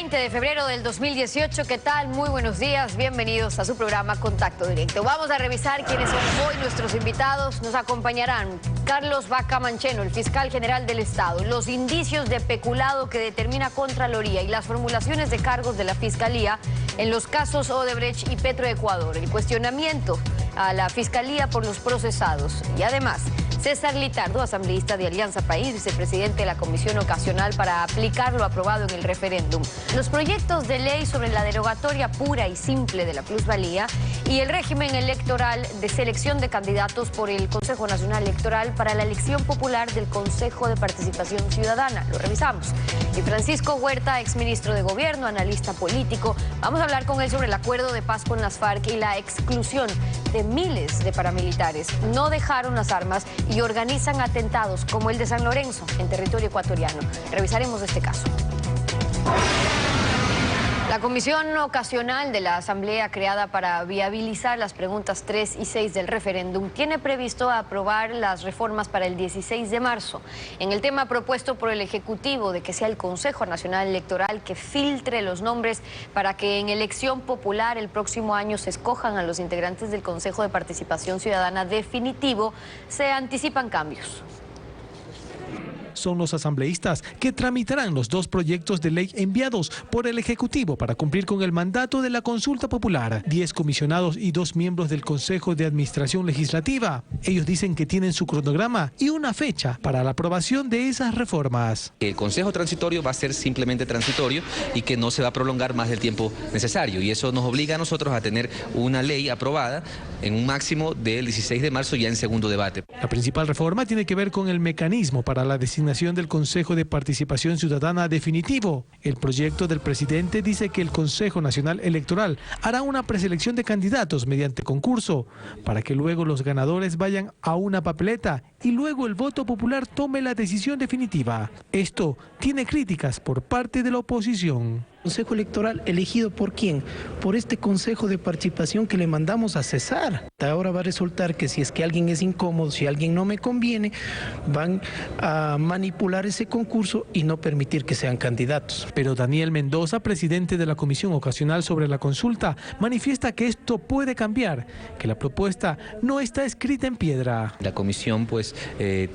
20 de febrero del 2018. ¿Qué tal? Muy buenos días. Bienvenidos a su programa Contacto Directo. Vamos a revisar quiénes son hoy nuestros invitados. Nos acompañarán Carlos Vaca Mancheno, el fiscal general del Estado, los indicios de peculado que determina Contraloría y las formulaciones de cargos de la Fiscalía en los casos Odebrecht y Petroecuador, el cuestionamiento a la Fiscalía por los procesados y además César Litardo, asambleísta de Alianza País, vicepresidente de la Comisión Ocasional para aplicar lo aprobado en el referéndum, los proyectos de ley sobre la derogatoria pura y simple de la plusvalía y el régimen electoral de selección de candidatos por el Consejo Nacional Electoral para la elección popular del Consejo de Participación Ciudadana. Lo revisamos. Y Francisco Huerta, exministro de Gobierno, analista político. Vamos a hablar con él sobre el acuerdo de paz con las FARC y la exclusión de miles de paramilitares. No dejaron las armas y organizan atentados como el de San Lorenzo en territorio ecuatoriano. Revisaremos este caso. La Comisión Ocasional de la Asamblea, creada para viabilizar las preguntas 3 y 6 del referéndum, tiene previsto aprobar las reformas para el 16 de marzo. En el tema propuesto por el Ejecutivo de que sea el Consejo Nacional Electoral que filtre los nombres para que en elección popular el próximo año se escojan a los integrantes del Consejo de Participación Ciudadana definitivo, se anticipan cambios. Son los asambleístas que tramitarán los dos proyectos de ley enviados por el Ejecutivo para cumplir con el mandato de la consulta popular. 10 comisionados y 2 miembros del Consejo de Administración Legislativa. Ellos dicen que tienen su cronograma y una fecha para la aprobación de esas reformas. El Consejo Transitorio va a ser simplemente transitorio y que no se va a prolongar más del tiempo necesario. Y eso nos obliga a nosotros a tener una ley aprobada en un máximo del 16 de marzo ya en segundo debate. La principal reforma tiene que ver con el mecanismo para la designación del Consejo de Participación Ciudadana definitivo. El proyecto del presidente dice que el Consejo Nacional Electoral hará una preselección de candidatos mediante concurso para que luego los ganadores vayan a una papeleta y luego el voto popular tome la decisión definitiva. Esto tiene críticas por parte de la oposición. Consejo Electoral elegido ¿por quién? Por este Consejo de Participación que le mandamos a cesar. Ahora va a resultar que si es que alguien es incómodo, si alguien no me conviene, van a manipular ese concurso y no permitir que sean candidatos. Pero Daniel Mendoza, presidente de la Comisión Ocasional sobre la Consulta, manifiesta que esto puede cambiar, que la propuesta no está escrita en piedra. La comisión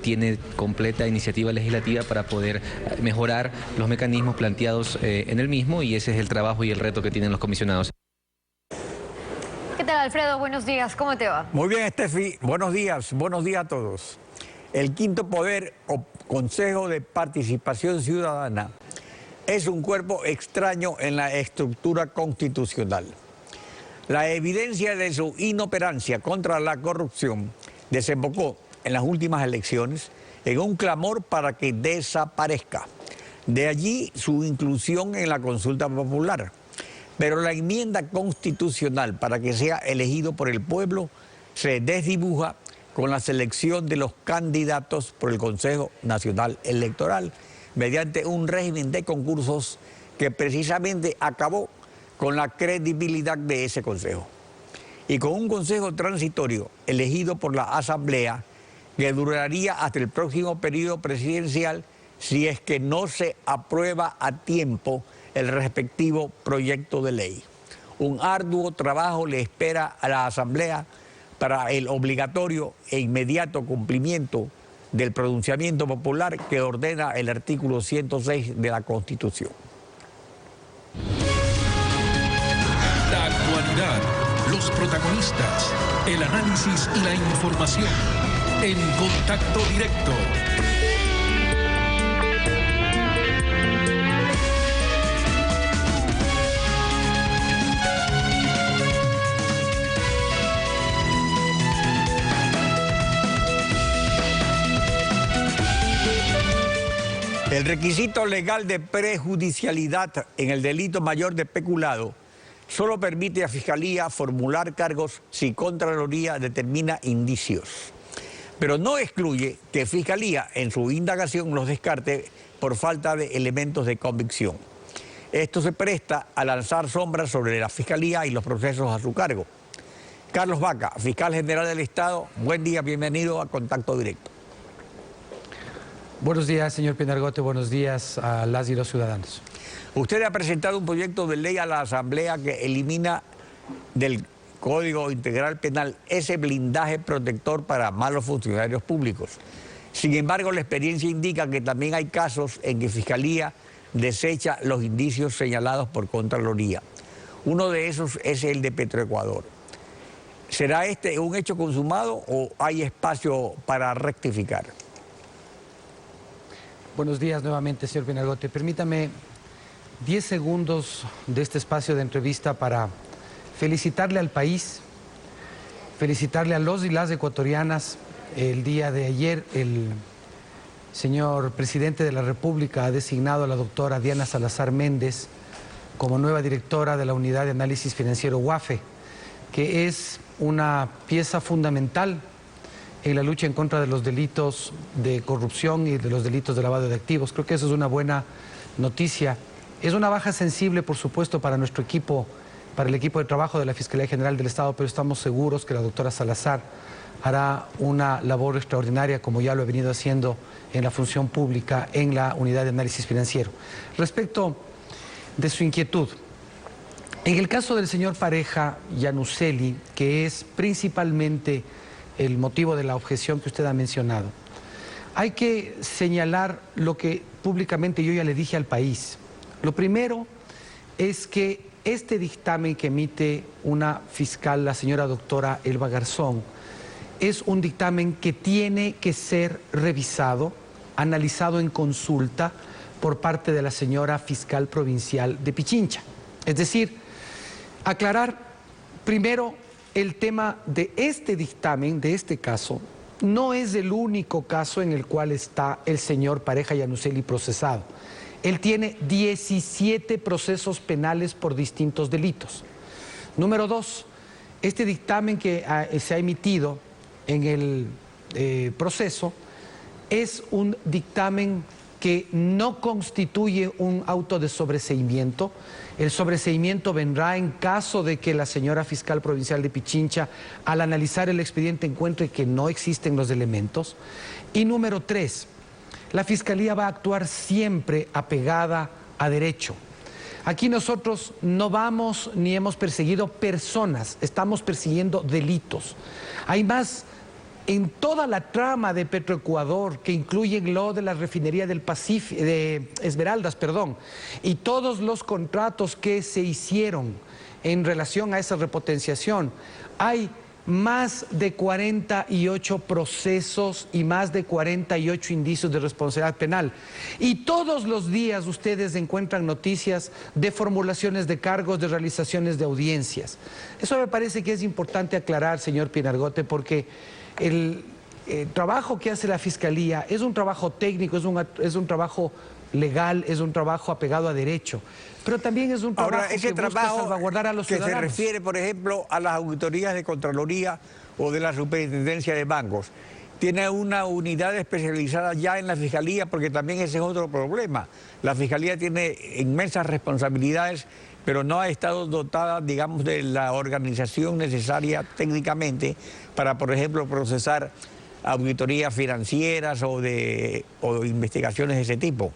tiene completa iniciativa legislativa para poder mejorar los mecanismos planteados en el mismo, y ese es el trabajo y el reto que tienen los comisionados. ¿Qué tal, Alfredo? Buenos días, ¿cómo te va? Muy bien, Estefi, buenos días a todos. El quinto poder o Consejo de Participación Ciudadana es un cuerpo extraño en la estructura constitucional. La evidencia de su inoperancia contra la corrupción desembocó en las últimas elecciones en un clamor para que desaparezca. De allí su inclusión en la consulta popular. Pero la enmienda constitucional para que sea elegido por el pueblo se desdibuja con la selección de los candidatos por el Consejo Nacional Electoral mediante un régimen de concursos que precisamente acabó con la credibilidad de ese consejo. Y con un consejo transitorio elegido por la Asamblea que duraría hasta el próximo periodo presidencial si es que no se aprueba a tiempo el respectivo proyecto de ley. Un arduo trabajo le espera a la Asamblea para el obligatorio e inmediato cumplimiento del pronunciamiento popular que ordena el artículo 106 de la Constitución. La actualidad, los protagonistas, el análisis y la información en Contacto Directo. El requisito legal de prejudicialidad en el delito mayor de peculado solo permite a Fiscalía formular cargos si Contraloría determina indicios. Pero no excluye que Fiscalía en su indagación los descarte por falta de elementos de convicción. Esto se presta a lanzar sombras sobre la Fiscalía y los procesos a su cargo. Carlos Vaca, fiscal general del Estado, buen día, bienvenido a Contacto Directo. Buenos días, señor Pinargote. Buenos días a las y los ciudadanos. Usted ha presentado un proyecto de ley a la Asamblea que elimina del Código Integral Penal ese blindaje protector para malos funcionarios públicos. Sin embargo, la experiencia indica que también hay casos en que Fiscalía desecha los indicios señalados por Contraloría. Uno de esos es el de Petroecuador. ¿Será este un hecho consumado o hay espacio para rectificar? Buenos días nuevamente, señor Pinargote. Permítame 10 segundos de este espacio de entrevista para felicitarle al país, felicitarle a los y las ecuatorianas. El día de ayer el señor presidente de la República ha designado a la doctora Diana Salazar Méndez como nueva directora de la Unidad de Análisis Financiero UAFE, que es una pieza fundamental en la lucha en contra de los delitos de corrupción y de los delitos de lavado de activos. Creo que eso es una buena noticia. Es una baja sensible, por supuesto, para nuestro equipo, para el equipo de trabajo de la Fiscalía General del Estado, pero estamos seguros que la doctora Salazar hará una labor extraordinaria, como ya lo ha venido haciendo en la función pública en la Unidad de Análisis Financiero. Respecto de su inquietud, en el caso del señor Pareja Yannuzeli, que es principalmente el motivo de la objeción que usted ha mencionado, hay que señalar lo que públicamente yo ya le dije al país. Lo primero es que este dictamen que emite una fiscal, la señora doctora Elba Garzón, es un dictamen que tiene que ser revisado, analizado en consulta por parte de la señora fiscal provincial de Pichincha. Es decir, aclarar primero el tema de este dictamen, de este caso, no es el único caso en el cual está el señor Pareja Yannuzeli procesado. Él tiene 17 procesos penales por distintos delitos. Número 2, este dictamen que se ha emitido en el proceso es un dictamen que no constituye un auto de sobreseimiento. El sobreseimiento vendrá en caso de que la señora fiscal provincial de Pichincha, al analizar el expediente, encuentre que no existen los elementos. Y número 3, la Fiscalía va a actuar siempre apegada a derecho. Aquí nosotros no vamos ni hemos perseguido personas, estamos persiguiendo delitos. Hay más. En toda la trama de Petroecuador, que incluye lo de la refinería del Pacífico, de Esmeraldas, y todos los contratos que se hicieron en relación a esa repotenciación, hay más de 48 procesos y más de 48 indicios de responsabilidad penal. Y todos los días ustedes encuentran noticias de formulaciones de cargos, de realizaciones de audiencias. Eso me parece que es importante aclarar, señor Pinargote, porque el trabajo que hace la Fiscalía es un trabajo técnico, es un trabajo legal, es un trabajo apegado a derecho, pero también es un trabajo que busca salvaguardar a los ciudadanos. Que se refiere, por ejemplo, a las auditorías de Contraloría o de la Superintendencia de Bancos. Tiene una unidad especializada ya en la Fiscalía, porque también ese es otro problema. La Fiscalía tiene inmensas responsabilidades, pero no ha estado dotada, digamos, de la organización necesaria técnicamente para, por ejemplo, procesar auditorías financieras o investigaciones de ese tipo.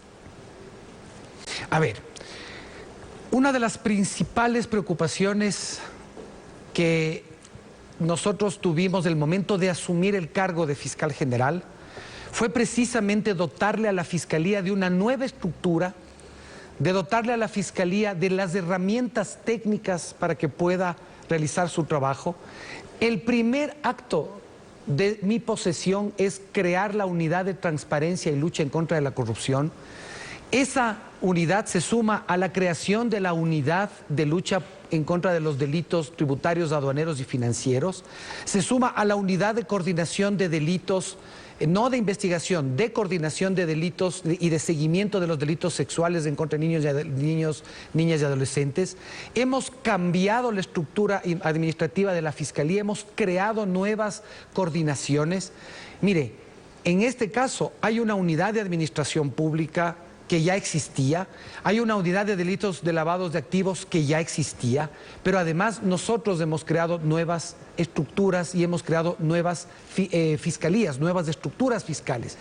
A ver, una de las principales preocupaciones que nosotros tuvimos del momento de asumir el cargo de fiscal general fue precisamente dotarle a la Fiscalía de una nueva estructura, de dotarle a la Fiscalía de las herramientas técnicas para que pueda realizar su trabajo. El primer acto de mi posesión es crear la unidad de transparencia y lucha en contra de la corrupción. Esa unidad se suma a la creación de la unidad de lucha en contra de los delitos tributarios, aduaneros y financieros. Se suma a la unidad de coordinación de delitos, no de investigación, de coordinación de delitos y de seguimiento de los delitos sexuales en contra de niños, niñas y adolescentes. Hemos cambiado la estructura administrativa de la Fiscalía, hemos creado nuevas coordinaciones. Mire, en este caso hay una unidad de administración pública que ya existía, hay una unidad de delitos de lavados de activos que ya existía, pero además nosotros hemos creado nuevas estructuras y hemos creado nuevas fiscalías, nuevas estructuras fiscales.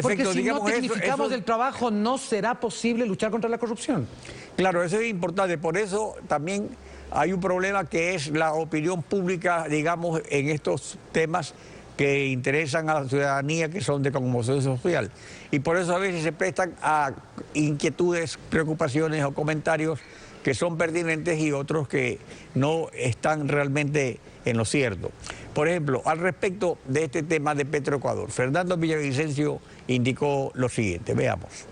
Porque si no tecnificamos el trabajo, no será posible luchar contra la corrupción. Claro, eso es importante. Por eso también hay un problema que es la opinión pública, digamos, en estos temas que interesan a la ciudadanía, que son de conmoción social. Y por eso a veces se prestan a inquietudes, preocupaciones o comentarios que son pertinentes y otros que no están realmente en lo cierto. Por ejemplo, al respecto de este tema de Petroecuador, Fernando Villavicencio indicó lo siguiente, veamos.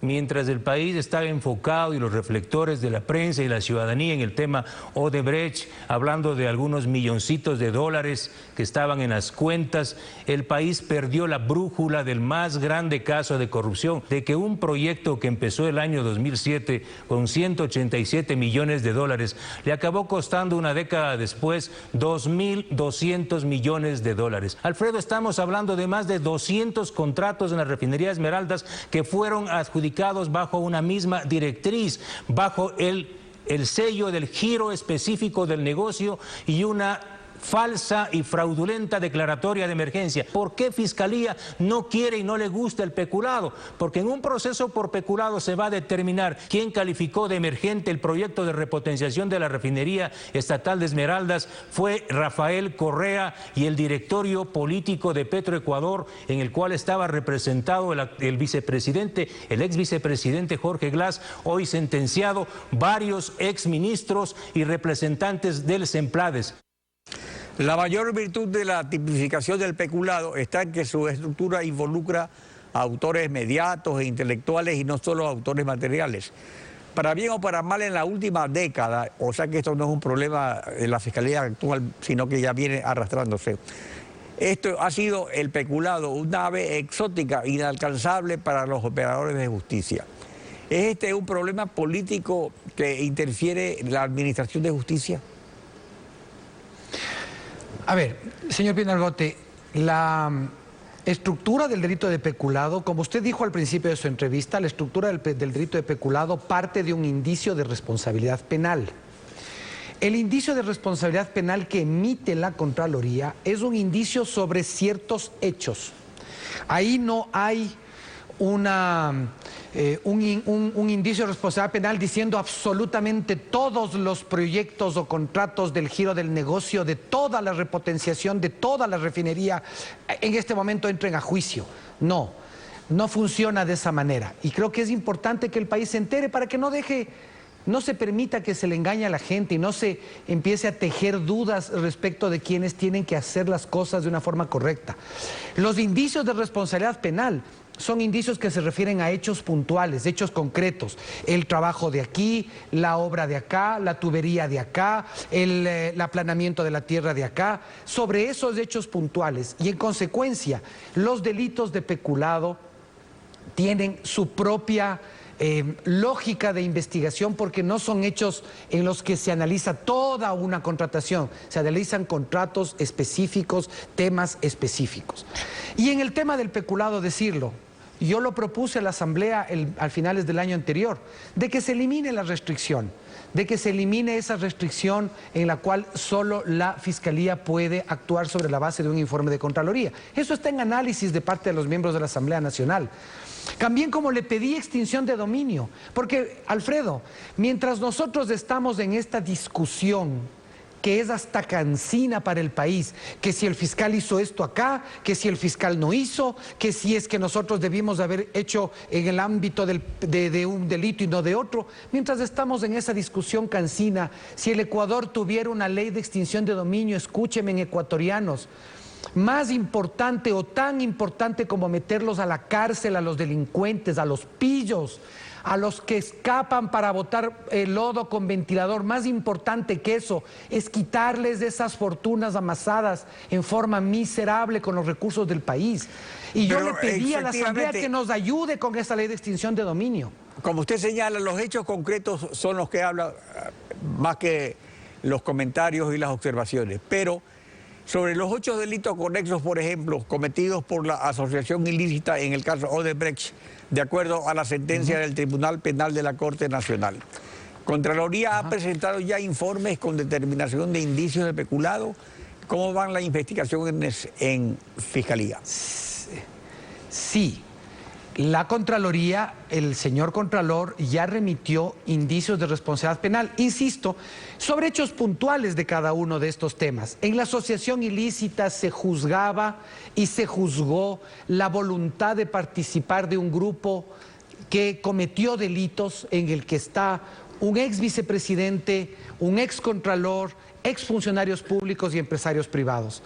Mientras el país estaba enfocado y los reflectores de la prensa y la ciudadanía en el tema Odebrecht, hablando de algunos milloncitos de dólares que estaban en las cuentas, el país perdió la brújula del más grande caso de corrupción, de que un proyecto que empezó el año 2007 con 187 millones de dólares, le acabó costando una década después 2.200 millones de dólares. Alfredo, estamos hablando de más de 200 contratos en la refinería Esmeraldas que fueron adjudicados bajo una misma directriz, bajo el sello del giro específico del negocio y una falsa y fraudulenta declaratoria de emergencia. ¿Por qué Fiscalía no quiere y no le gusta el peculado? Porque en un proceso por peculado se va a determinar quién calificó de emergente el proyecto de repotenciación de la refinería estatal de Esmeraldas. Fue Rafael Correa y el directorio político de Petroecuador, en el cual estaba representado el vicepresidente, el ex vicepresidente Jorge Glass, hoy sentenciado, varios exministros y representantes del SEMPLADES. La mayor virtud de la tipificación del peculado está en que su estructura involucra a autores mediatos e intelectuales y no solo a autores materiales. Para bien o para mal, en la última década, o sea que esto no es un problema de la Fiscalía actual, sino que ya viene arrastrándose. Esto ha sido el peculado, una ave exótica, inalcanzable para los operadores de justicia. ¿Es este un problema político que interfiere en la administración de justicia? A ver, señor Pinargote, la estructura del delito de peculado, como usted dijo al principio de su entrevista, la estructura del delito de peculado parte de un indicio de responsabilidad penal. El indicio de responsabilidad penal que emite la Contraloría es un indicio sobre ciertos hechos. Ahí no hay un indicio de responsabilidad penal diciendo absolutamente todos los proyectos o contratos del giro del negocio, de toda la repotenciación, de toda la refinería, en este momento entren a juicio. No, no funciona de esa manera. Y creo que es importante que el país se entere para que no se permita que se le engañe a la gente y no se empiece a tejer dudas respecto de quienes tienen que hacer las cosas de una forma correcta. Los indicios de responsabilidad penal son indicios que se refieren a hechos puntuales, hechos concretos. El trabajo de aquí, la obra de acá, la tubería de acá, el aplanamiento de la tierra de acá. Sobre esos hechos puntuales y en consecuencia los delitos de peculado tienen su propia lógica de investigación porque no son hechos en los que se analiza toda una contratación, se analizan contratos específicos, temas específicos. Y en el tema del peculado decirlo, yo lo propuse a la Asamblea al finales del año anterior, de que se elimine la restricción, de que se elimine esa restricción en la cual solo la Fiscalía puede actuar sobre la base de un informe de Contraloría. Eso está en análisis de parte de los miembros de la Asamblea Nacional. También como le pedí extinción de dominio, porque, Alfredo, mientras nosotros estamos en esta discusión que es hasta cansina para el país, que si el fiscal hizo esto acá, que si el fiscal no hizo, que si es que nosotros debimos haber hecho en el ámbito de un delito y no de otro, mientras estamos en esa discusión cansina, si el Ecuador tuviera una ley de extinción de dominio, escúchenme ecuatorianos, más importante o tan importante como meterlos a la cárcel a los delincuentes, a los pillos, a los que escapan para botar el lodo con ventilador, más importante que eso es quitarles de esas fortunas amasadas en forma miserable con los recursos del país. Y yo le pedí a la Asamblea que nos ayude con esa ley de extinción de dominio. Como usted señala, los hechos concretos son los que hablan más que los comentarios y las observaciones, pero Sobre los 8 delitos conexos, por ejemplo, cometidos por la asociación ilícita en el caso Odebrecht, de acuerdo a la sentencia del Tribunal Penal de la Corte Nacional. Contraloría ha presentado ya informes con determinación de indicios de peculado. ¿Cómo van las investigaciones en Fiscalía? Sí. La Contraloría, el señor Contralor, ya remitió indicios de responsabilidad penal, insisto, sobre hechos puntuales de cada uno de estos temas. En la asociación ilícita se juzgaba y se juzgó la voluntad de participar de un grupo que cometió delitos en el que está un ex vicepresidente, un ex contralor, ex funcionarios públicos y empresarios privados.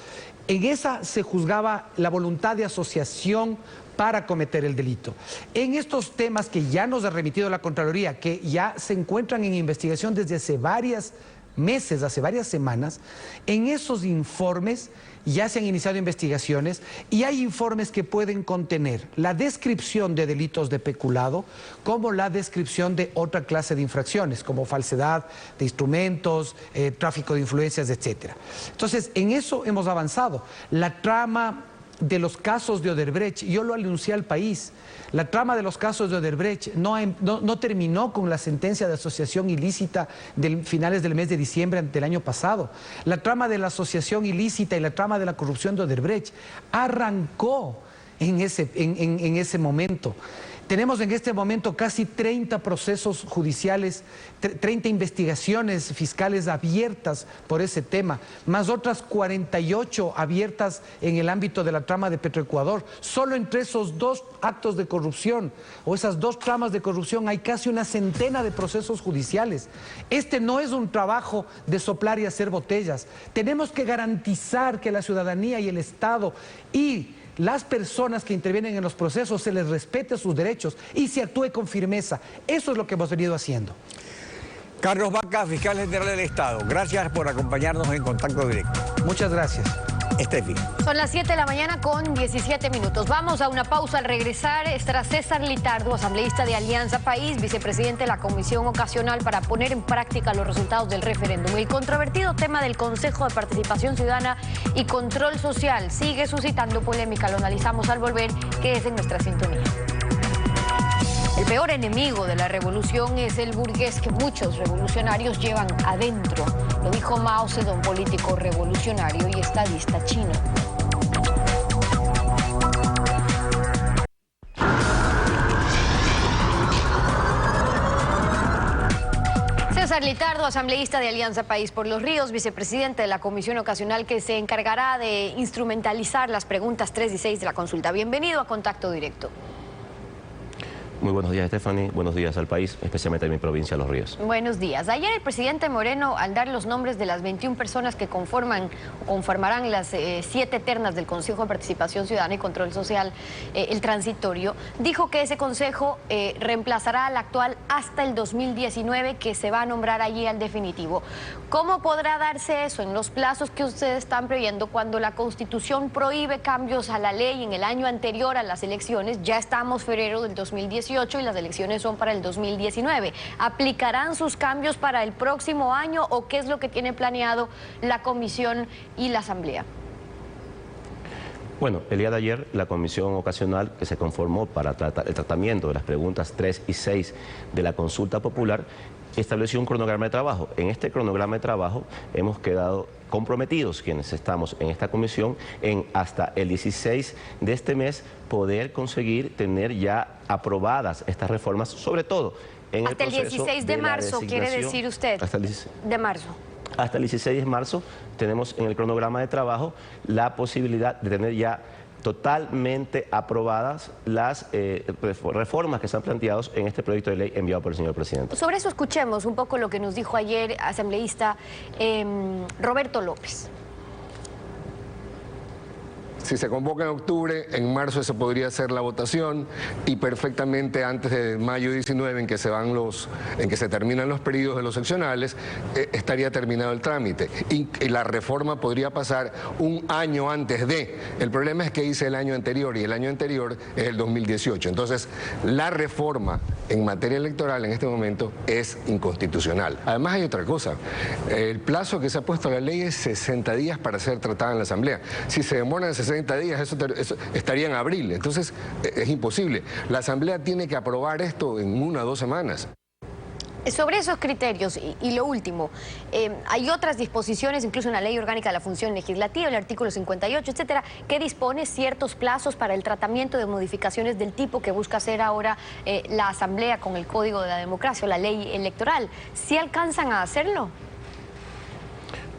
En esa se juzgaba la voluntad de asociación para cometer el delito. En estos temas que ya nos ha remitido la Contraloría, que ya se encuentran en investigación desde hace varios meses, hace varias semanas, en esos informes ya se han iniciado investigaciones y hay informes que pueden contener la descripción de delitos de peculado como la descripción de otra clase de infracciones, como falsedad de instrumentos, tráfico de influencias, etc. Entonces, en eso hemos avanzado. La trama de los casos de Odebrecht, yo lo anuncié al país, la trama de los casos de Odebrecht no terminó con la sentencia de asociación ilícita de finales del mes de diciembre del año pasado. La trama de la asociación ilícita y la trama de la corrupción de Odebrecht arrancó en ese momento. Tenemos en este momento casi 30 procesos judiciales, 30 investigaciones fiscales abiertas por ese tema, más otras 48 abiertas en el ámbito de la trama de Petroecuador. Solo entre esos 2 actos de corrupción o esas 2 tramas de corrupción hay casi una centena de procesos judiciales. Este no es un trabajo de soplar y hacer botellas. Tenemos que garantizar que la ciudadanía y el Estado y las personas que intervienen en los procesos se les respete sus derechos y se actúe con firmeza. Eso es lo que hemos venido haciendo. Carlos Vaca, fiscal general del Estado, gracias por acompañarnos en Contacto Directo. Muchas gracias. Estefi. Son las 7 de la mañana con 17 minutos. Vamos a una pausa. Al regresar estará César Litardo, asambleísta de Alianza País, vicepresidente de la Comisión Ocasional para poner en práctica los resultados del referéndum. El controvertido tema del Consejo de Participación Ciudadana y Control Social sigue suscitando polémica. Lo analizamos al volver. Quédese en nuestra sintonía. El peor enemigo de la revolución es el burgués que muchos revolucionarios llevan adentro. Lo dijo Mao Zedong, político revolucionario y estadista chino. César Litardo, asambleísta de Alianza País por los Ríos, vicepresidente de la Comisión Ocasional que se encargará de instrumentalizar las preguntas 3 y 6 de la consulta. Bienvenido a Contacto Directo. Muy buenos días, Stephanie. Buenos días al país, especialmente en mi provincia, Los Ríos. Buenos días. Ayer el presidente Moreno, al dar los nombres de las 21 personas que conformarán las 7 ternas del Consejo de Participación Ciudadana y Control Social, el transitorio, dijo que ese consejo reemplazará al actual hasta el 2019, que se va a nombrar allí al definitivo. ¿Cómo podrá darse eso en los plazos que ustedes están previendo cuando la Constitución prohíbe cambios a la ley en el año anterior a las elecciones? Ya estamos febrero del 2018 y las elecciones son para el 2019. ¿Aplicarán sus cambios para el próximo año o qué es lo que tiene planeado la Comisión y la Asamblea? Bueno, el día de ayer la Comisión Ocasional que se conformó para el tratamiento de las preguntas 3 y 6 de la consulta popular estableció un cronograma de trabajo. En este cronograma de trabajo hemos quedado comprometidos quienes estamos en esta comisión en hasta el 16 de este mes poder conseguir tener ya aprobadas estas reformas, sobre todo en hasta el 16 de marzo, quiere decir usted. Hasta el 16 de marzo. Hasta el 16 de marzo tenemos en el cronograma de trabajo la posibilidad de tener ya totalmente aprobadas las reformas que se han planteado en este proyecto de ley enviado por el señor presidente. Sobre eso escuchemos un poco lo que nos dijo ayer asambleísta Roberto López. Si se convoca en octubre, en marzo se podría hacer la votación y perfectamente antes de mayo 19, en que se terminan los periodos de los seccionales, estaría terminado el trámite. Y la reforma podría pasar un año antes de. El problema es que hice el año anterior y el año anterior es el 2018. Entonces, la reforma en materia electoral en este momento es inconstitucional. Además hay otra cosa. El plazo que se ha puesto a la ley es 60 días para ser tratada en la Asamblea. Si se demoran 60 días, eso estaría en abril. Entonces, es imposible. La Asamblea tiene que aprobar esto en 1 o 2 semanas. Sobre esos criterios, y lo último, hay otras disposiciones, incluso en la Ley Orgánica de la Función Legislativa, el artículo 58, etcétera, que dispone ciertos plazos para el tratamiento de modificaciones del tipo que busca hacer ahora la Asamblea con el Código de la Democracia o la Ley Electoral. ¿Sí alcanzan a hacerlo?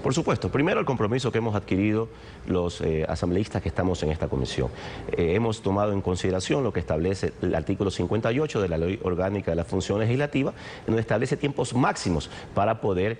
Por supuesto. Primero, el compromiso que hemos adquirido los asambleístas que estamos en esta comisión. Hemos tomado en consideración lo que establece el artículo 58 de la Ley Orgánica de la Función Legislativa, en donde establece tiempos máximos para poder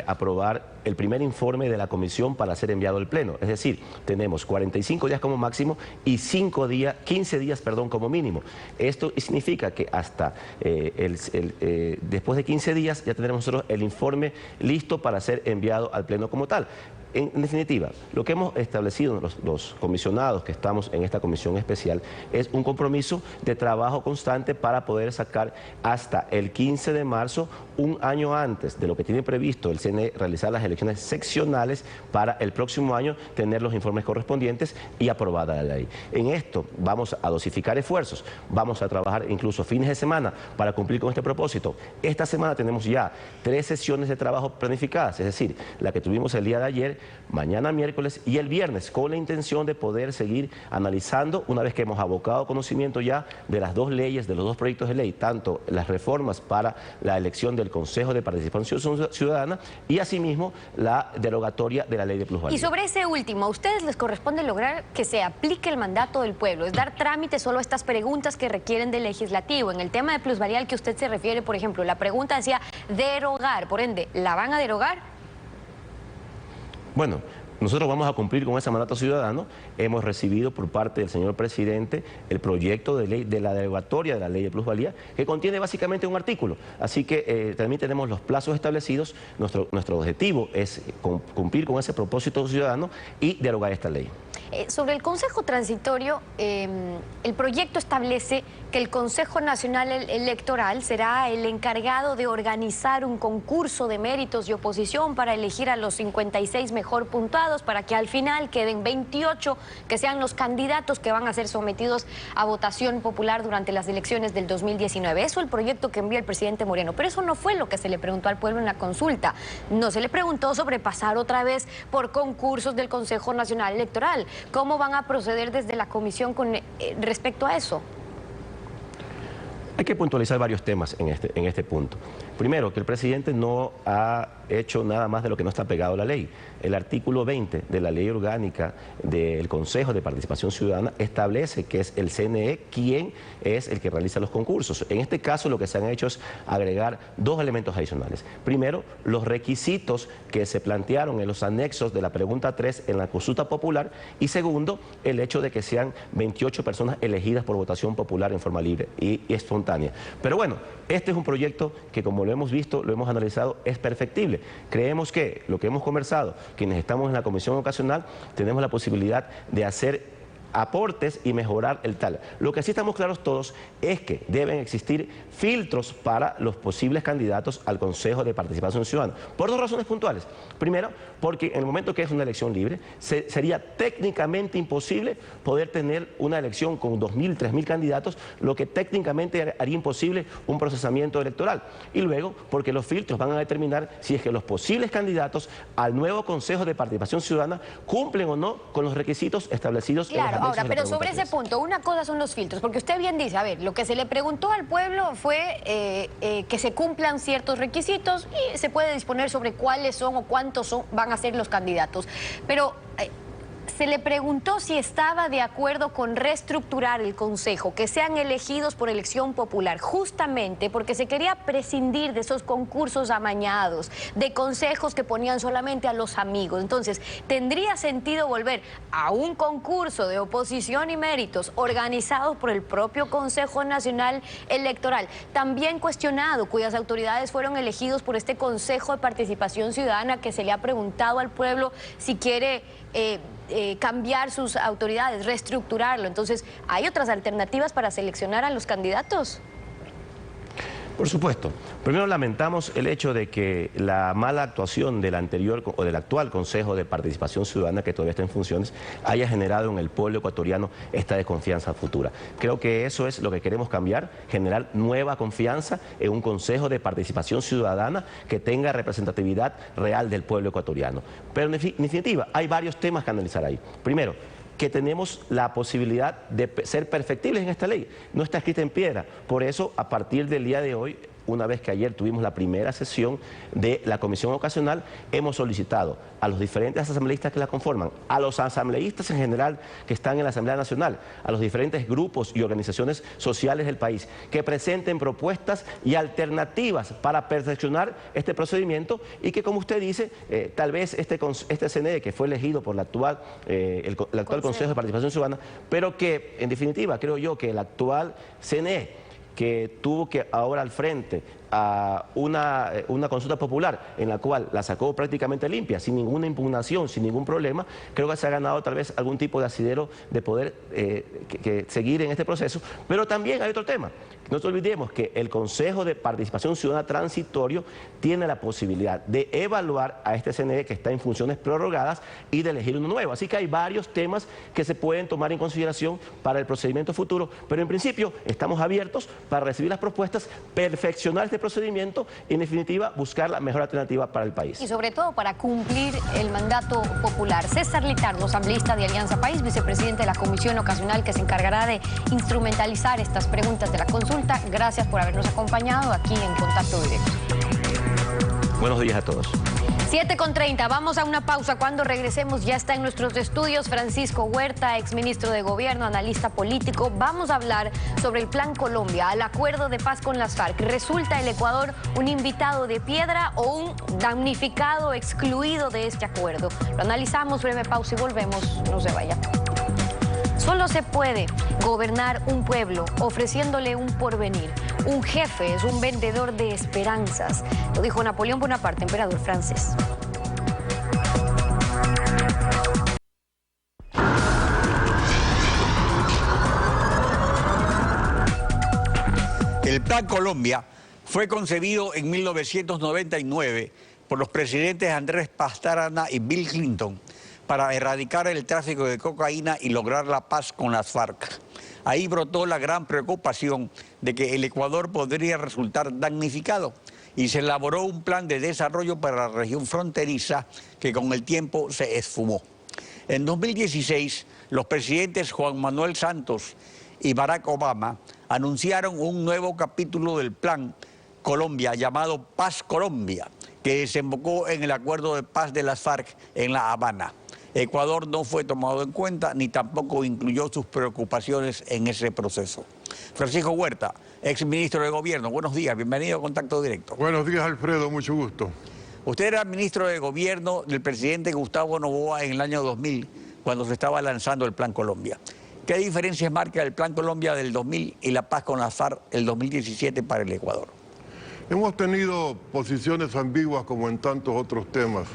aprobar el primer informe de la comisión para ser enviado al Pleno. Es decir, tenemos 45 días como máximo y 15 días como mínimo. Esto significa que hasta después de 15 días ya tendremos nosotros el informe listo para ser enviado al Pleno como tal. En definitiva, lo que hemos establecido los comisionados que estamos en esta comisión especial es un compromiso de trabajo constante para poder sacar hasta el 15 de marzo, un año antes de lo que tiene previsto el CNE, realizar las elecciones seccionales para el próximo año tener los informes correspondientes y aprobada la ley. En esto vamos a dosificar esfuerzos, vamos a trabajar incluso fines de semana para cumplir con este propósito. Esta semana tenemos ya 3 sesiones de trabajo planificadas, es decir, la que tuvimos el día de ayer, mañana miércoles y el viernes, con la intención de poder seguir analizando, una vez que hemos abocado conocimiento ya de las 2 leyes, de los 2 proyectos de ley, tanto las reformas para la elección del Consejo de Participación Ciudadana y asimismo la derogatoria de la ley de plusvalía. Y sobre ese último, a ustedes les corresponde lograr que se aplique el mandato del pueblo, es dar trámite solo a estas preguntas que requieren del legislativo. En el tema de plusvalía al que usted se refiere, por ejemplo, la pregunta decía derogar, por ende, ¿la van a derogar? Bueno, nosotros vamos a cumplir con ese mandato ciudadano. Hemos recibido por parte del señor presidente el proyecto de ley de la derogatoria de la ley de plusvalía, que contiene básicamente un artículo. Así que también tenemos los plazos establecidos. Nuestro objetivo es cumplir con ese propósito ciudadano y derogar esta ley. Sobre el Consejo Transitorio, el proyecto establece que el Consejo Nacional Electoral será el encargado de organizar un concurso de méritos y oposición para elegir a los 56 mejor puntuados, para que al final queden 28 que sean los candidatos que van a ser sometidos a votación popular durante las elecciones del 2019. Eso es el proyecto que envía el presidente Moreno, pero eso no fue lo que se le preguntó al pueblo en la consulta. No se le preguntó sobre pasar otra vez por concursos del Consejo Nacional Electoral. ¿Cómo van a proceder desde la comisión con respecto a eso? Hay que puntualizar varios temas en este punto. Primero, que el presidente no ha hecho nada más de lo que no está pegado a la ley. El artículo 20 de la Ley Orgánica del Consejo de Participación Ciudadana establece que es el CNE quien es el que realiza los concursos. En este caso, lo que se han hecho es agregar 2 elementos adicionales. Primero, los requisitos que se plantearon en los anexos de la pregunta 3 en la consulta popular. Y segundo, el hecho de que sean 28 personas elegidas por votación popular en forma libre y espontánea. Pero bueno, este es un proyecto que, como lo hemos visto, lo hemos analizado, es perfectible. Creemos que lo que hemos conversado, quienes estamos en la comisión ocasional, tenemos la posibilidad de hacer aportes y mejorar el tal. Lo que sí estamos claros todos es que deben existir filtros para los posibles candidatos al Consejo de Participación Ciudadana, por 2 razones puntuales. Primero, porque en el momento que es una elección libre, sería técnicamente imposible poder tener una elección con 2.000, 3.000 candidatos, lo que técnicamente haría imposible un procesamiento electoral. Y luego, porque los filtros van a determinar si es que los posibles candidatos al nuevo Consejo de Participación Ciudadana cumplen o no con los requisitos establecidos en los ahora, pero sobre ese punto, una cosa son los filtros, porque usted bien dice, a ver, lo que se le preguntó al pueblo fue que se cumplan ciertos requisitos y se puede disponer sobre cuáles son o cuántos van a ser los candidatos. Pero se le preguntó si estaba de acuerdo con reestructurar el Consejo, que sean elegidos por elección popular, justamente porque se quería prescindir de esos concursos amañados, de consejos que ponían solamente a los amigos. Entonces, ¿tendría sentido volver a un concurso de oposición y méritos organizados por el propio Consejo Nacional Electoral, también cuestionado, cuyas autoridades fueron elegidos por este Consejo de Participación Ciudadana, que se le ha preguntado al pueblo si quiere cambiar sus autoridades, reestructurarlo? Entonces, ¿hay otras alternativas para seleccionar a los candidatos? Por supuesto. Primero lamentamos el hecho de que la mala actuación del anterior o del actual Consejo de Participación Ciudadana, que todavía está en funciones, haya generado en el pueblo ecuatoriano esta desconfianza futura. Creo que eso es lo que queremos cambiar, generar nueva confianza en un Consejo de Participación Ciudadana que tenga representatividad real del pueblo ecuatoriano. Pero en definitiva, hay varios temas que analizar ahí. Primero, que tenemos la posibilidad de ser perfectibles en esta ley. No está escrita en piedra. Por eso, a partir del día de hoy, una vez que ayer tuvimos la primera sesión de la comisión ocasional, hemos solicitado a los diferentes asambleístas que la conforman, a los asambleístas en general que están en la Asamblea Nacional, a los diferentes grupos y organizaciones sociales del país, que presenten propuestas y alternativas para perfeccionar este procedimiento y que, como usted dice, tal vez este CNE, que fue elegido por el actual Consejo de Participación Ciudadana, pero que, en definitiva, creo yo que el actual CNE, que tuvo que ahora al frente a una consulta popular en la cual la sacó prácticamente limpia, sin ninguna impugnación, sin ningún problema, creo que se ha ganado tal vez algún tipo de asidero de poder seguir en este proceso. Pero también hay otro tema. No nos olvidemos que el Consejo de Participación Ciudadana transitorio tiene la posibilidad de evaluar a este CNE que está en funciones prorrogadas y de elegir uno nuevo. Así que hay varios temas que se pueden tomar en consideración para el procedimiento futuro, pero en principio estamos abiertos para recibir las propuestas, perfeccionar este procedimiento y en definitiva buscar la mejor alternativa para el país. Y sobre todo para cumplir el mandato popular. César Litardo, asambleísta de Alianza País, vicepresidente de la comisión ocasional que se encargará de instrumentalizar estas preguntas de la consulta. Gracias por habernos acompañado aquí en Contacto Directo. Buenos días a todos. 7:30, vamos a una pausa. Cuando regresemos ya está en nuestros estudios Francisco Huerta, exministro de Gobierno, analista político. Vamos a hablar sobre el Plan Colombia, al acuerdo de paz con las FARC. ¿Resulta el Ecuador un invitado de piedra o un damnificado excluido de este acuerdo? Lo analizamos, breve pausa y volvemos. No se vaya. Solo se puede gobernar un pueblo ofreciéndole un porvenir. Un jefe es un vendedor de esperanzas. Lo dijo Napoleón Bonaparte, emperador francés. El Plan Colombia fue concebido en 1999 por los presidentes Andrés Pastrana y Bill Clinton para erradicar el tráfico de cocaína y lograr la paz con las FARC. Ahí brotó la gran preocupación de que el Ecuador podría resultar damnificado y se elaboró un plan de desarrollo para la región fronteriza que con el tiempo se esfumó. En 2016, los presidentes Juan Manuel Santos y Barack Obama anunciaron un nuevo capítulo del Plan Colombia llamado Paz Colombia, que desembocó en el acuerdo de paz de las FARC en La Habana. Ecuador no fue tomado en cuenta ni tampoco incluyó sus preocupaciones en ese proceso. Francisco Huerta, exministro de Gobierno, buenos días, bienvenido a Contacto Directo. Buenos días, Alfredo, mucho gusto. Usted era ministro de Gobierno del presidente Gustavo Noboa en el año 2000, cuando se estaba lanzando el Plan Colombia. ¿Qué diferencias marca el Plan Colombia del 2000 y la paz con las FARC el 2017 para el Ecuador? Hemos tenido posiciones ambiguas como en tantos otros temas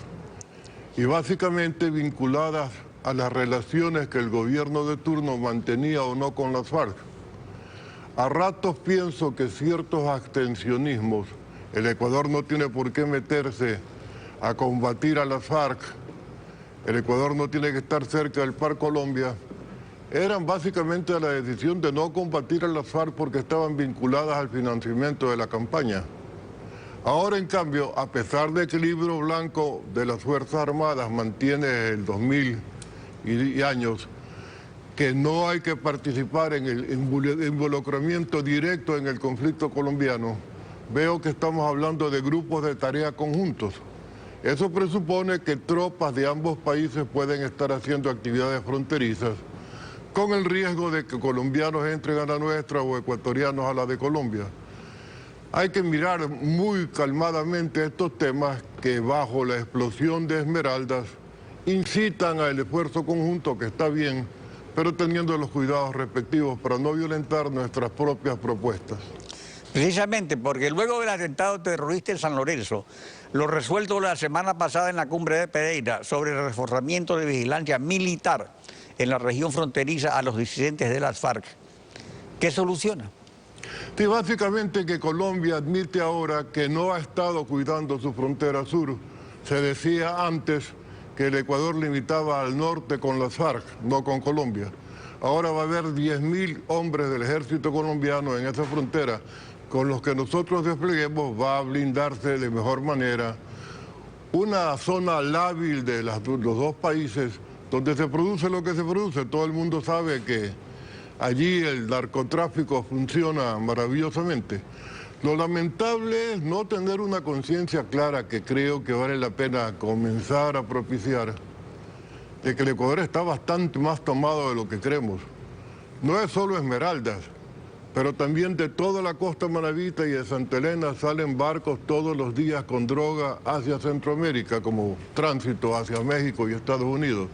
y básicamente vinculadas a las relaciones que el gobierno de turno mantenía o no con las FARC. A ratos pienso que ciertos abstencionismos, el Ecuador no tiene por qué meterse a combatir a las FARC, el Ecuador no tiene que estar cerca del Plan Colombia, eran básicamente la decisión de no combatir a las FARC porque estaban vinculadas al financiamiento de la campaña. Ahora, en cambio, a pesar de que el libro blanco de las Fuerzas Armadas mantiene el 2000 y años, que no hay que participar en el involucramiento directo en el conflicto colombiano, veo que estamos hablando de grupos de tarea conjuntos Eso presupone que tropas de ambos países pueden estar haciendo actividades fronterizas con el riesgo de que colombianos entren a la nuestra o ecuatorianos a la de Colombia. Hay que mirar muy calmadamente estos temas que bajo la explosión de Esmeraldas incitan al esfuerzo conjunto, que está bien, pero teniendo los cuidados respectivos para no violentar nuestras propias propuestas. Precisamente porque luego del atentado terrorista en San Lorenzo, lo resuelto la semana pasada en la cumbre de Pereira sobre el reforzamiento de vigilancia militar en la región fronteriza a los disidentes de las FARC, ¿qué soluciona? Sí, básicamente que Colombia admite ahora que no ha estado cuidando su frontera sur. Se decía antes que el Ecuador limitaba al norte con las FARC, no con Colombia. Ahora va a haber 10.000 hombres del ejército colombiano en esa frontera. Con los que nosotros despleguemos va a blindarse de mejor manera una zona lábil de los dos países donde se produce lo que se produce. Todo el mundo sabe que allí el narcotráfico funciona maravillosamente. Lo lamentable es no tener una conciencia clara, que creo que vale la pena comenzar a propiciar, de que el Ecuador está bastante más tomado de lo que creemos. No es solo Esmeraldas, pero también de toda la costa manabita y de Santa Elena salen barcos todos los días con droga hacia Centroamérica, como tránsito hacia México y Estados Unidos.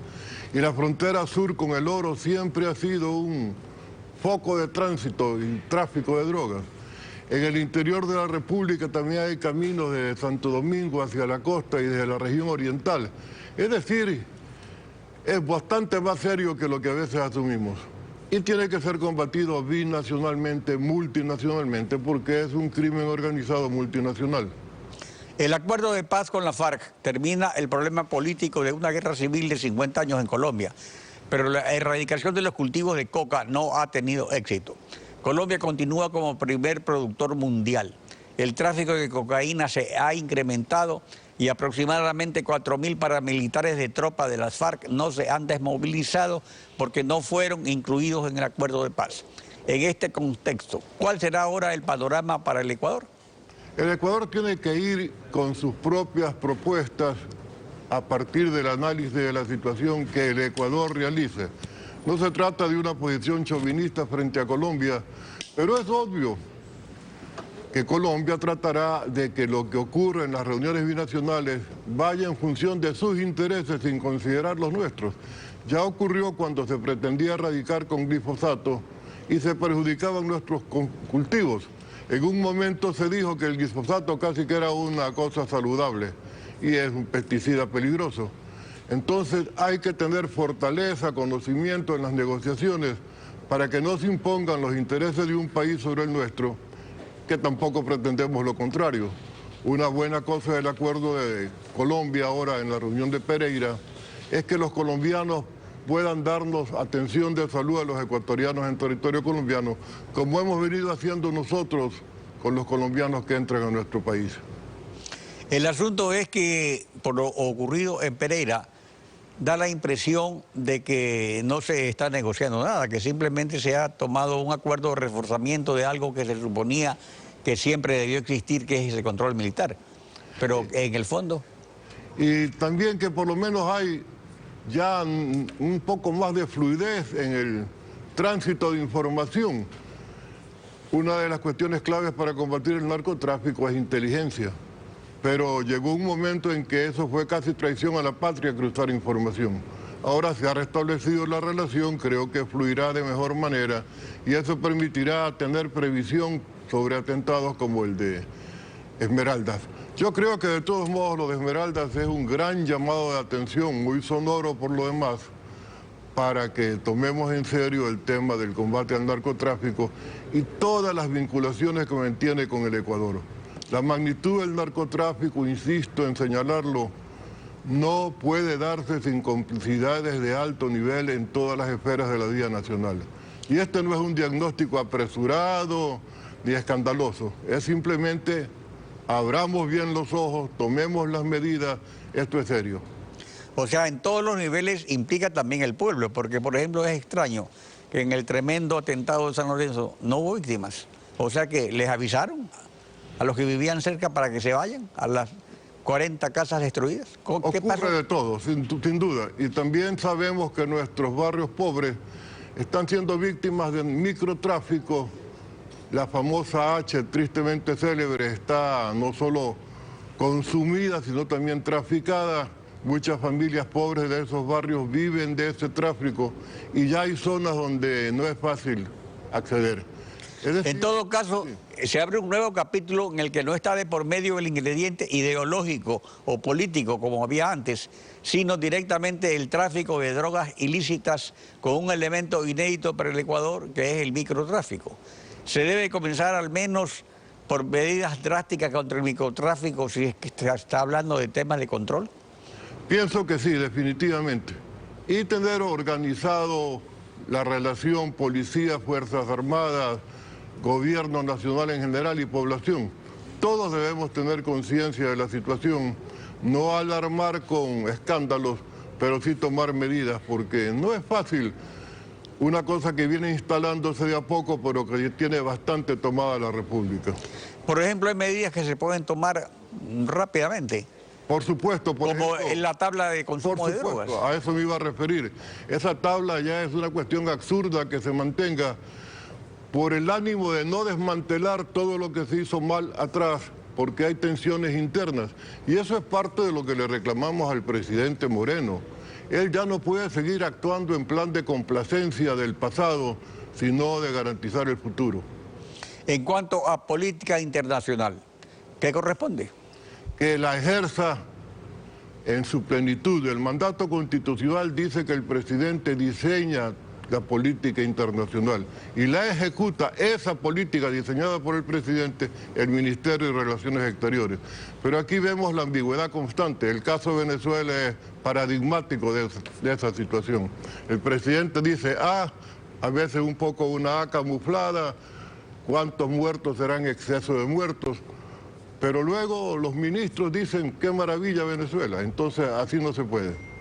Y la frontera sur con el oro siempre ha sido un foco de tránsito y tráfico de drogas. En el interior de la República también hay caminos de Santo Domingo hacia la costa y desde la región oriental. Es decir, es bastante más serio que lo que a veces asumimos. Y tiene que ser combatido binacionalmente, multinacionalmente, porque es un crimen organizado multinacional. El acuerdo de paz con la FARC termina el problema político de una guerra civil de 50 años en Colombia, pero la erradicación de los cultivos de coca no ha tenido éxito. Colombia continúa como primer productor mundial. El tráfico de cocaína se ha incrementado y aproximadamente 4.000 paramilitares de tropa de las FARC no se han desmovilizado porque no fueron incluidos en el acuerdo de paz. En este contexto, ¿cuál será ahora el panorama para el Ecuador? El Ecuador tiene que ir con sus propias propuestas a partir del análisis de la situación que el Ecuador realice. No se trata de una posición chauvinista frente a Colombia, pero es obvio que Colombia tratará de que lo que ocurre en las reuniones binacionales vaya en función de sus intereses sin considerar los nuestros. Ya ocurrió cuando se pretendía erradicar con glifosato y se perjudicaban nuestros cultivos. En un momento se dijo que el glifosato casi que era una cosa saludable y es un pesticida peligroso. Entonces hay que tener fortaleza, conocimiento en las negociaciones para que no se impongan los intereses de un país sobre el nuestro, que tampoco pretendemos lo contrario. Una buena cosa del acuerdo de Colombia ahora en la reunión de Pereira es que los colombianos puedan darnos atención de salud a los ecuatorianos en territorio colombiano, como hemos venido haciendo nosotros con los colombianos que entran a nuestro país. El asunto es que, por lo ocurrido en Pereira, da la impresión de que no se está negociando nada, que simplemente se ha tomado un acuerdo de reforzamiento de algo que se suponía que siempre debió existir, que es el control militar. Pero en el fondo... Y también que por lo menos hay ya un poco más de fluidez en el tránsito de información. Una de las cuestiones claves para combatir el narcotráfico es inteligencia. Pero llegó un momento en que eso fue casi traición a la patria, cruzar información. Ahora se ha restablecido la relación, creo que fluirá de mejor manera y eso permitirá tener previsión sobre atentados como el de Esmeraldas. Yo creo que de todos modos lo de Esmeraldas es un gran llamado de atención, muy sonoro por lo demás, para que tomemos en serio el tema del combate al narcotráfico y todas las vinculaciones que mantiene con el Ecuador. La magnitud del narcotráfico, insisto en señalarlo, no puede darse sin complicidades de alto nivel en todas las esferas de la vida nacional. Y este no es un diagnóstico apresurado ni escandaloso, es simplemente abramos bien los ojos, tomemos las medidas, esto es serio. O sea, en todos los niveles implica también el pueblo, porque por ejemplo es extraño que en el tremendo atentado de San Lorenzo no hubo víctimas. O sea que les avisaron a los que vivían cerca para que se vayan, a las 40 casas destruidas. ¿Qué pasó? Ocurre de todo, sin duda. Y también sabemos que nuestros barrios pobres están siendo víctimas del microtráfico. La famosa H, tristemente célebre, está no solo consumida, sino también traficada. Muchas familias pobres de esos barrios viven de ese tráfico y ya hay zonas donde no es fácil acceder. Es decir, en todo caso, se abre un nuevo capítulo en el que no está de por medio el ingrediente ideológico o político, como había antes, sino directamente el tráfico de drogas ilícitas con un elemento inédito para el Ecuador, que es el microtráfico. Se debe comenzar al menos por medidas drásticas contra el microtráfico, si es que está hablando de temas de control. Pienso que sí, definitivamente. Y tener organizado la relación policía, Fuerzas Armadas, gobierno nacional en general y población. Todos debemos tener conciencia de la situación, no alarmar con escándalos, pero sí tomar medidas, porque no es fácil una cosa que viene instalándose de a poco, pero que tiene bastante tomada la República. Por ejemplo, hay medidas que se pueden tomar rápidamente. Por supuesto. Como en la tabla de consumo de drogas. A eso me iba a referir. Esa tabla ya es una cuestión absurda que se mantenga por el ánimo de no desmantelar todo lo que se hizo mal atrás, porque hay tensiones internas. Y eso es parte de lo que le reclamamos al presidente Moreno. Él ya no puede seguir actuando en plan de complacencia del pasado, sino de garantizar el futuro. En cuanto a política internacional, ¿qué corresponde? Que la ejerza en su plenitud. El mandato constitucional dice que el presidente diseña la política internacional y la ejecuta, esa política diseñada por el presidente, el Ministerio de Relaciones Exteriores. Pero aquí vemos la ambigüedad constante. El caso de Venezuela es paradigmático de esa situación. El presidente dice A, a veces un poco una A camuflada, cuántos muertos serán exceso de muertos, pero luego los ministros dicen qué maravilla Venezuela. Entonces así no se puede.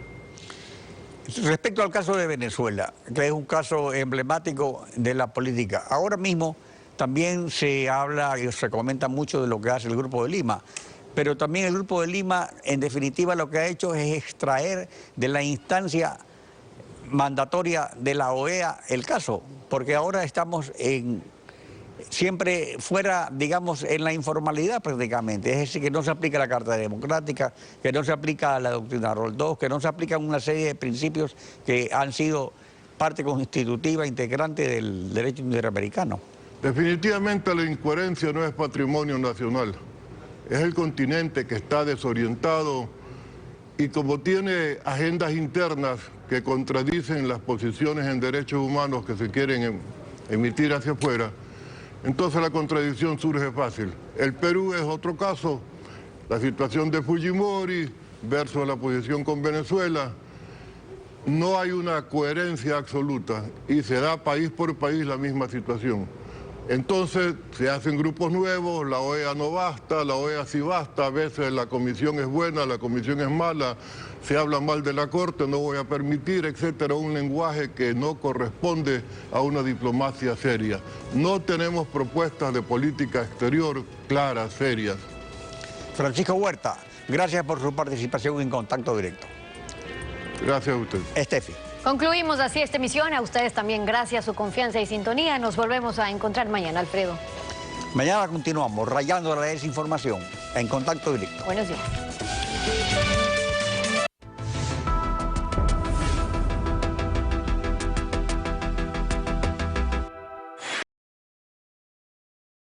Respecto al caso de Venezuela, que es un caso emblemático de la política, ahora mismo también se habla y se comenta mucho de lo que hace el Grupo de Lima, pero también el Grupo de Lima, en definitiva, lo que ha hecho es extraer de la instancia mandatoria de la OEA el caso, porque ahora estamos siempre fuera, digamos, en la informalidad prácticamente, es decir, que no se aplica la Carta Democrática, que no se aplica la doctrina Roldós, que no se aplican una serie de principios que han sido parte constitutiva, integrante del derecho interamericano. Definitivamente la incoherencia no es patrimonio nacional, es el continente que está desorientado y como tiene agendas internas que contradicen las posiciones en derechos humanos que se quieren emitir hacia afuera, entonces la contradicción surge fácil. El Perú es otro caso, la situación de Fujimori versus la posición con Venezuela. No hay una coherencia absoluta y se da país por país la misma situación. Entonces se hacen grupos nuevos, la OEA no basta, la OEA sí basta, a veces la comisión es buena, la comisión es mala, se habla mal de la Corte, no voy a permitir, etcétera, un lenguaje que no corresponde a una diplomacia seria. No tenemos propuestas de política exterior claras, serias. Francisco Huerta, gracias por su participación en Contacto Directo. Gracias a usted. Estefi. Concluimos así esta emisión. A ustedes también gracias, su confianza y sintonía. Nos volvemos a encontrar mañana, Alfredo. Mañana continuamos rayando la desinformación en Contacto Directo. Buenos días.